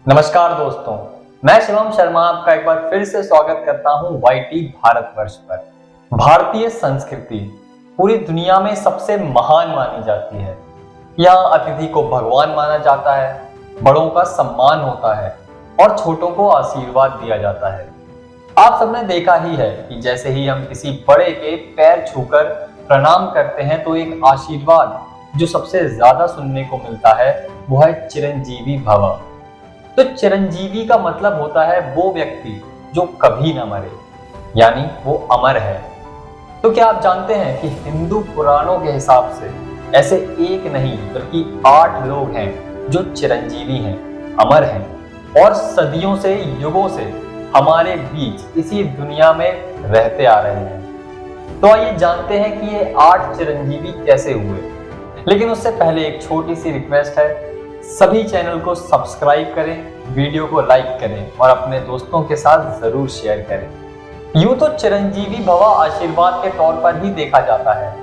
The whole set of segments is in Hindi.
नमस्कार दोस्तों, मैं शिवम शर्मा आपका एक बार फिर से स्वागत करता हूं वाईटी भारतवर्ष पर। भारतीय संस्कृति पूरी दुनिया में सबसे महान मानी जाती है। यहाँ अतिथि को भगवान माना जाता है, बड़ों का सम्मान होता है और छोटों को आशीर्वाद दिया जाता है। आप सबने देखा ही है कि जैसे ही हम किसी बड़े के पैर छूकर प्रणाम करते हैं तो एक आशीर्वाद जो सबसे ज्यादा सुनने को मिलता है वो है चिरंजीवी भव। तो चिरंजीवी का मतलब होता है वो व्यक्ति जो कभी ना मरे, यानी वो अमर है। तो क्या आप जानते हैं कि हिंदू पुराणों के हिसाब से ऐसे एक नहीं बल्कि 8 लोग हैं जो चिरंजीवी हैं, अमर हैं और सदियों से, युगों से हमारे बीच इसी दुनिया में रहते आ रहे हैं। तो आइए जानते हैं कि ये 8 चिरंजीवी कैसे हुए। लेकिन उससे पहले एक छोटी सी रिक्वेस्ट है, सभी चैनल को सब्सक्राइब करें, वीडियो को लाइक करें और अपने दोस्तों के साथ जरूर शेयर करें। यूं तो चिरंजीवी भव आशीर्वाद के तौर पर ही देखा जाता है,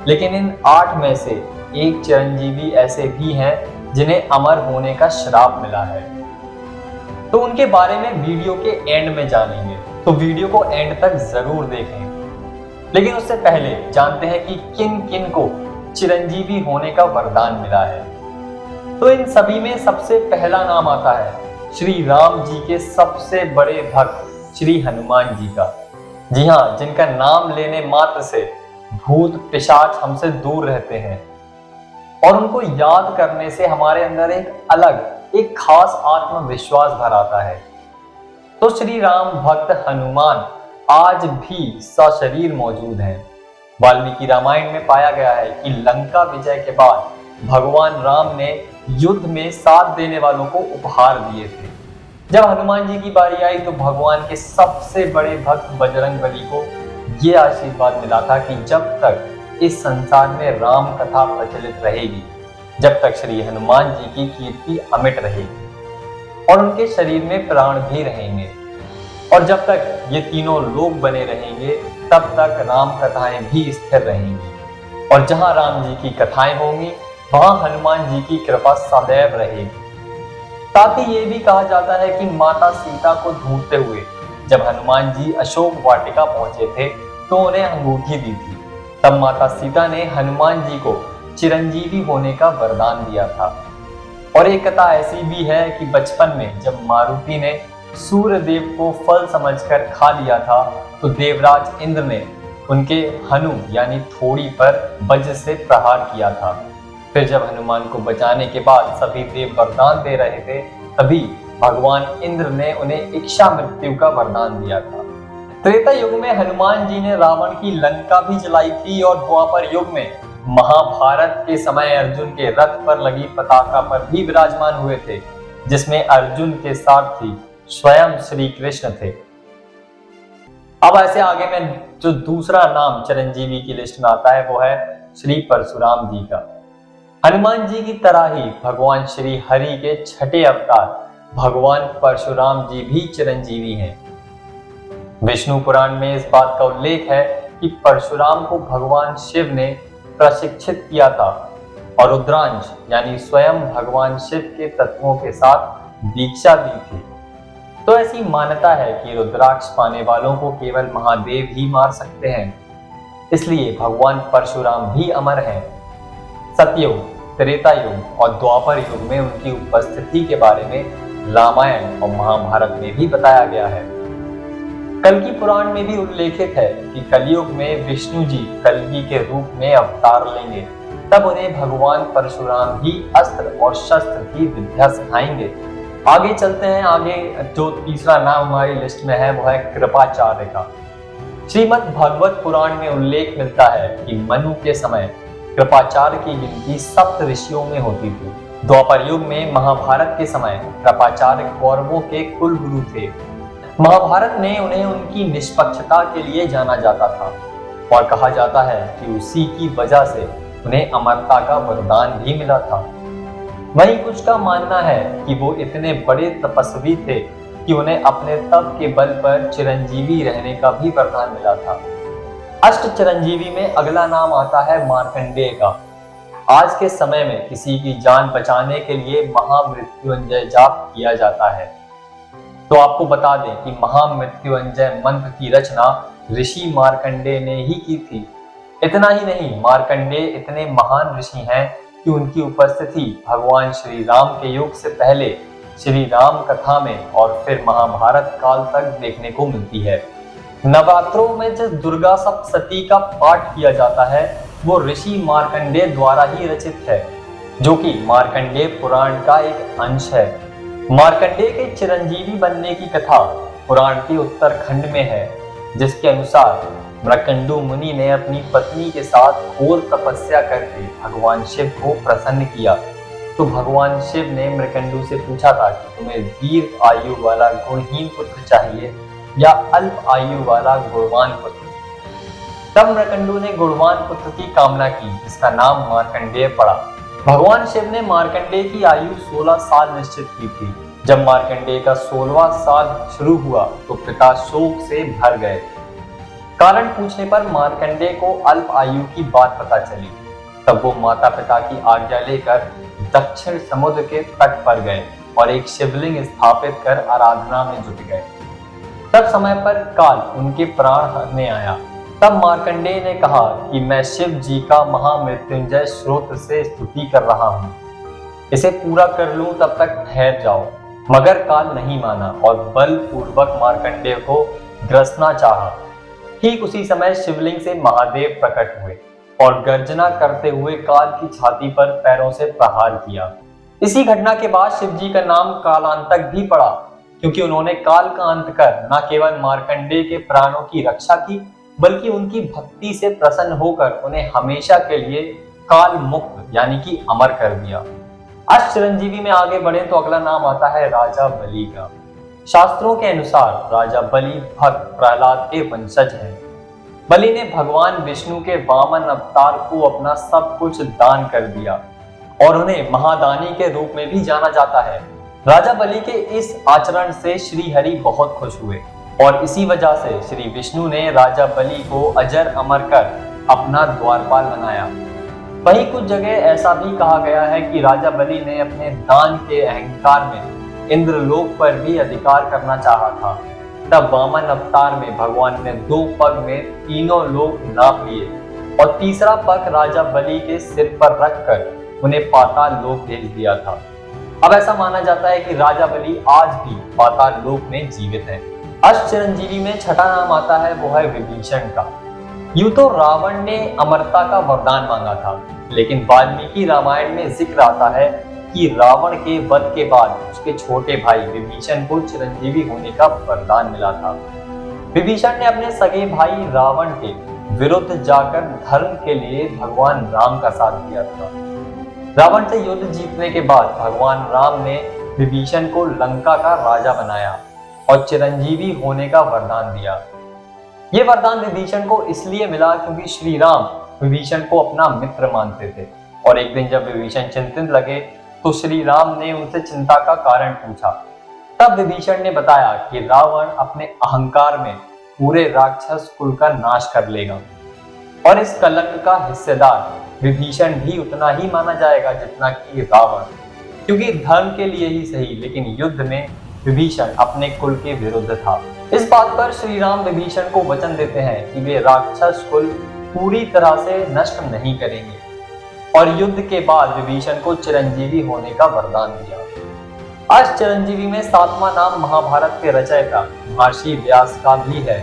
लेकिन इन 8 में से एक चिरंजीवी ऐसे भी हैं जिन्हें अमर होने का श्राप मिला है। तो उनके बारे में वीडियो के एंड में जानेंगे, तो वीडियो को एंड तक जरूर देखें। लेकिन उससे पहले जानते हैं कि किन किन को चिरंजीवी होने का वरदान मिला है। तो इन सभी में सबसे पहला नाम आता है श्री राम जी के सबसे बड़े भक्त श्री हनुमान जी का। जी हाँ, जिनका नाम लेने मात्र से भूत पिशाच हमसे दूर रहते हैं और उनको याद करने से हमारे अंदर एक अलग, एक खास आत्मविश्वास भर आता है। तो श्री राम भक्त हनुमान आज भी सशरीर मौजूद हैं। वाल्मीकि रामायण में पाया गया है कि लंका विजय के बाद भगवान राम ने युद्ध में साथ देने वालों को उपहार दिए थे। जब हनुमान जी की बारी आई तो भगवान के सबसे बड़े भक्त बजरंगबली को यह आशीर्वाद मिला था कि जब तक इस संसार में राम कथा प्रचलित रहेगी, जब तक श्री हनुमान जी की कीर्ति अमिट रहेगी और उनके शरीर में प्राण भी रहेंगे और जब तक ये तीनों लोग बने रहेंगे तब तक राम कथाएं भी स्थिर रहेंगी और जहां राम जी की कथाएं होंगी वहां हनुमान जी की कृपा सदैव रहेगी। साथ ही ये भी कहा जाता है कि माता सीता को ढूंढते हुए जब हनुमान जी अशोक वाटिका पहुंचे थे तो उन्हें अंगूठी दी थी। तब माता सीता ने हनुमान जी को चिरंजीवी होने का वरदान दिया था। और एक कथा ऐसी भी है कि बचपन में जब मारुति ने सूर्यदेव को फल समझकर खा लिया था तो देवराज इंद्र ने उनके हनु यानी थोड़ी पर वज्र से प्रहार किया था। फिर जब हनुमान को बचाने के बाद सभी देव वरदान दे रहे थे, तभी भगवान इंद्र ने उन्हें इच्छा मृत्यु का वरदान दिया था। त्रेता युग में हनुमान जी ने रावण की लंका भी जलाई थी और द्वापर युग में महाभारत के समय अर्जुन के रथ पर लगी पताका पर भी विराजमान हुए थे, जिसमें अर्जुन के सारथी स्वयं श्री कृष्ण थे। अब ऐसे आगे में जो दूसरा नाम चिरंजीवी की लिस्ट में आता है वो है श्री परशुराम जी का। हनुमान जी की तरह ही भगवान श्री हरि के छठे अवतार भगवान परशुराम जी भी चिरंजीवी हैं। विष्णु पुराण में इस बात का उल्लेख है कि परशुराम को भगवान शिव ने प्रशिक्षित किया था और रुद्रांश यानी स्वयं भगवान शिव के तत्वों के साथ दीक्षा दी थी। तो ऐसी मान्यता है कि रुद्राक्ष पाने वालों को केवल महादेव ही मार सकते हैं, इसलिए भगवान परशुराम भी अमर हैं। सतयुग, त्रेता युग और द्वापर युग में उनकी उपस्थिति के बारे में रामायण और महाभारत में भी बताया गया है। कल्कि पुराण में भी उल्लेखित है कि कलयुग में विष्णु जी कल्कि के रूप में अवतार लेंगे, तब उन्हें भगवान परशुराम भी अस्त्र और शस्त्र की विद्या सिखाएंगे। आगे चलते हैं। आगे जो तीसरा नाम हमारी लिस्ट में है वो है कृपाचार्य का। श्रीमद् भागवत पुराण में उल्लेख मिलता है कि मनु के समय कृपाचार्य की गिनती 7 ऋषियों में होती थी। द्वापर युग में महाभारत के समय कृपाचार्य कौरवों के कुल गुरु थे। महाभारत में उन्हें उनकी निष्पक्षता के लिए जाना जाता था और कहा जाता है कि उसी की वजह से उन्हें अमरता का वरदान भी मिला था। वहीं कुछ का मानना है कि वो इतने बड़े तपस्वी थे कि उन्हें अपने तप के बल पर चिरंजीवी रहने का भी वरदान मिला था। अष्ट चिरंजीवी में अगला नाम आता है मार्कंडेय का। आज के समय में किसी की जान बचाने के लिए महामृत्युंजय जाप किया जाता है। तो आपको बता दें कि महामृत्युंजय मंत्र की रचना ऋषि मार्कंडेय ने ही की थी। इतना ही नहीं, मार्कंडेय इतने महान ऋषि हैं कि उनकी उपस्थिति भगवान श्री राम के युग से पहले श्री राम कथा में और फिर महाभारत काल तक देखने को मिलती है। नवरात्रों में जिस दुर्गा सप्तशती का पाठ किया जाता है वो ऋषि मार्कंडेय द्वारा ही रचित है, जो कि मार्कंडेय पुराण का एक अंश है। मार्कंडेय के चिरंजीवी बनने की कथा पुराण के उत्तरखंड में है, जिसके अनुसार मृकंडु मुनि ने अपनी पत्नी के साथ घोर तपस्या करके भगवान शिव को प्रसन्न किया। तो भगवान शिव ने मृकंडु से पूछा था कि तुम्हें दीर्घ आयु वाला गुणहीन पुत्र चाहिए या अल्प आयु वाला गुणवान पुत्र। तब मृकंडु ने गुणवान पुत्र की कामना की, जिसका नाम मार्कंडेय पड़ा। भगवान शिव ने मार्कंडेय की आयु 16 साल निश्चित की थी। जब मार्कंडेय का 16वां साल शुरू हुआ तो पिता शोक से भर गए। कारण पूछने पर मार्कंडेय को अल्प आयु की बात पता चली। तब वो माता पिता की आज्ञा लेकर दक्षिण समुद्र के तट पर गए और एक शिवलिंग स्थापित कर आराधना में जुट गए। तब समय पर काल उनके प्राण हरने आया। तब मार्कंडेय ने कहा कि मैं शिव जी का महामृत्युंजय स्रोत से स्तुति कर रहा हूँ, इसे पूरा कर लूं तब तक ठहर जाओ। मगर काल नहीं माना और बलपूर्वक मार्कंडेय को ग्रसना चाहा। ठीक उसी समय शिवलिंग से महादेव प्रकट हुए और गर्जना करते हुए काल की छाती पर पैरों से प्रहार किया। इसी घटना के बाद शिव जी का नाम कालांतक भी पड़ा, क्योंकि उन्होंने काल का अंत कर न केवल मार्कंडेय के प्राणों की रक्षा की, बल्कि उनकी भक्ति से प्रसन्न होकर उन्हें हमेशा के लिए काल मुक्त यानी कि अमर कर दिया। आज चिरंजीवी में आगे बढ़े तो अगला नाम आता है राजा बलि का। शास्त्रों के अनुसार राजा बलि भक्त प्रहलाद के वंशज हैं। बलि ने भगवान विष्णु के वामन अवतार को अपना सब कुछ दान कर दिया और उन्हें महादानी के रूप में भी जाना जाता है। राजा बलि के इस आचरण से श्री हरि बहुत खुश हुए और इसी वजह से श्री विष्णु ने राजा बलि को अजर अमर कर अपना द्वारपाल बनाया। वहीं कुछ जगह ऐसा भी कहा गया है कि राजा बलि ने अपने दान के अहंकार में इंद्रलोक पर भी अधिकार करना चाहा था। तब वामन अवतार में भगवान ने 2 पग में तीनों लोक नाप लिए और तीसरा पग राजा बलि के सिर पर रखकर उन्हें पाताल लोक भेज दिया था। अब ऐसा माना जाता है कि राजा बलि आज भी पाताल लोक में जीवित है। अष्ट चिरंजीवी में छठा नाम आता है वो है विभीषण का। यूं तो रावण ने अमरता का वरदान मांगा था, लेकिन वाल्मीकि रामायण में जिक्र आता है कि रावण के वध के बाद उसके छोटे भाई विभीषण को चिरंजीवी होने का वरदान मिला था। विभीषण ने अपने सगे भाई रावण के विरुद्ध जाकर धर्म के लिए भगवान राम का साथ दिया था। रावण से युद्ध जीतने के बाद भगवान राम ने विभीषण को लंका का राजा बनाया और चिरंजीवी होने का वरदान दिया। ये वरदान विभीषण को इसलिए मिला क्योंकि श्री राम विभीषण को अपना मित्र मानते थे और एक दिन जब विभीषण चिंतित लगे तो श्री राम ने उनसे चिंता का कारण पूछा। तब विभीषण ने बताया कि रावण अपने अहंकार में पूरे राक्षस कुल का नाश कर लेगा और इस कलंक का हिस्सेदार विभीषण भी उतना ही माना जाएगा जितना कि रावण, क्योंकि धर्म के लिए ही सही लेकिन युद्ध में विभीषण अपने कुल के विरुद्ध था। इस बात पर श्री राम विभीषण को वचन देते हैं कि वे राक्षस कुल पूरी तरह से नष्ट नहीं करेंगे और युद्ध के बाद विभीषण को चिरंजीवी होने का वरदान दिया। आज चिरंजीवी में 7वां नाम महाभारत के रचयिता महर्षि व्यास का भी है।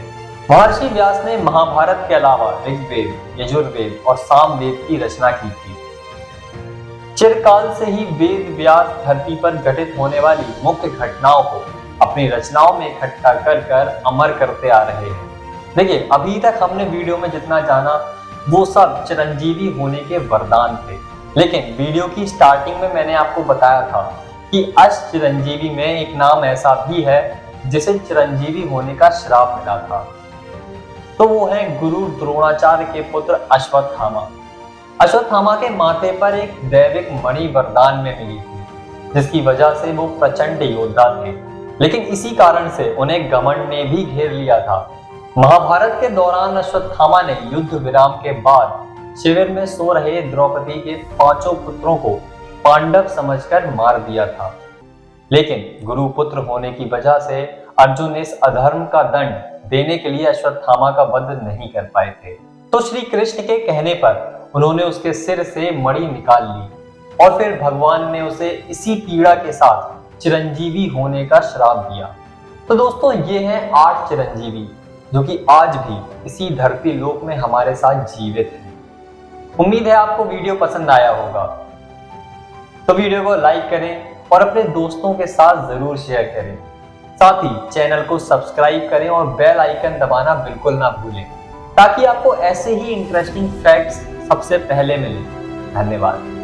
महर्षि व्यास ने महाभारत के अलावा ऋग्वेद, यजुर्वेद और सामवेद की रचना की थी। चिरकाल से ही वेद व्यास धरती पर घटित होने वाली मुख्य घटनाओं को अपनी रचनाओं में इकट्ठा कर अमर करते आ रहे हैं। देखिए, अभी तक हमने वीडियो में जितना जाना वो सब चिरंजीवी होने के वरदान थे, लेकिन वीडियो की स्टार्टिंग में मैंने आपको बताया था कि अष्ट चिरंजीवी में एक नाम ऐसा भी है जिसे चिरंजीवी होने का श्राप मिला था। तो वो है गुरु द्रोणाचार्य के पुत्र अश्वत्थामा। अश्वत्थामा के माथे पर एक दैविक मणि वरदान में मिली थी, जिसकी वजह से वो प्रचंड योद्धा थे, लेकिन इसी कारण से उन्हें घमंड ने भी घेर लिया था। महाभारत के दौरान अश्वत्थामा ने युद्ध विराम के बाद शिविर में सो रहे द्रौपदी के 5 पुत्रों को पांडव समझकर मार दिया था। लेकिन गुरुपुत्र होने की वजह से अर्जुन इस अधर्म का दंड देने के लिए अश्वत्थामा का वध नहीं कर पाए थे। तो श्री कृष्ण के कहने पर उन्होंने उसके सिर से मणि निकाल ली और फिर भगवान ने उसे इसी पीड़ा के साथ चिरंजीवी होने का श्राप दिया। तो दोस्तों, ये हैं 8 चिरंजीवी जो कि आज भी इसी धरती लोक में हमारे साथ जीवित हैं। उम्मीद है आपको वीडियो पसंद आया होगा, तो वीडियो को लाइक करें और अपने दोस्तों के साथ जरूर शेयर करें। साथ ही चैनल को सब्सक्राइब करें और बेल आइकन दबाना बिल्कुल ना भूलें, ताकि आपको ऐसे ही इंटरेस्टिंग फैक्ट्स सबसे पहले मिलें। धन्यवाद।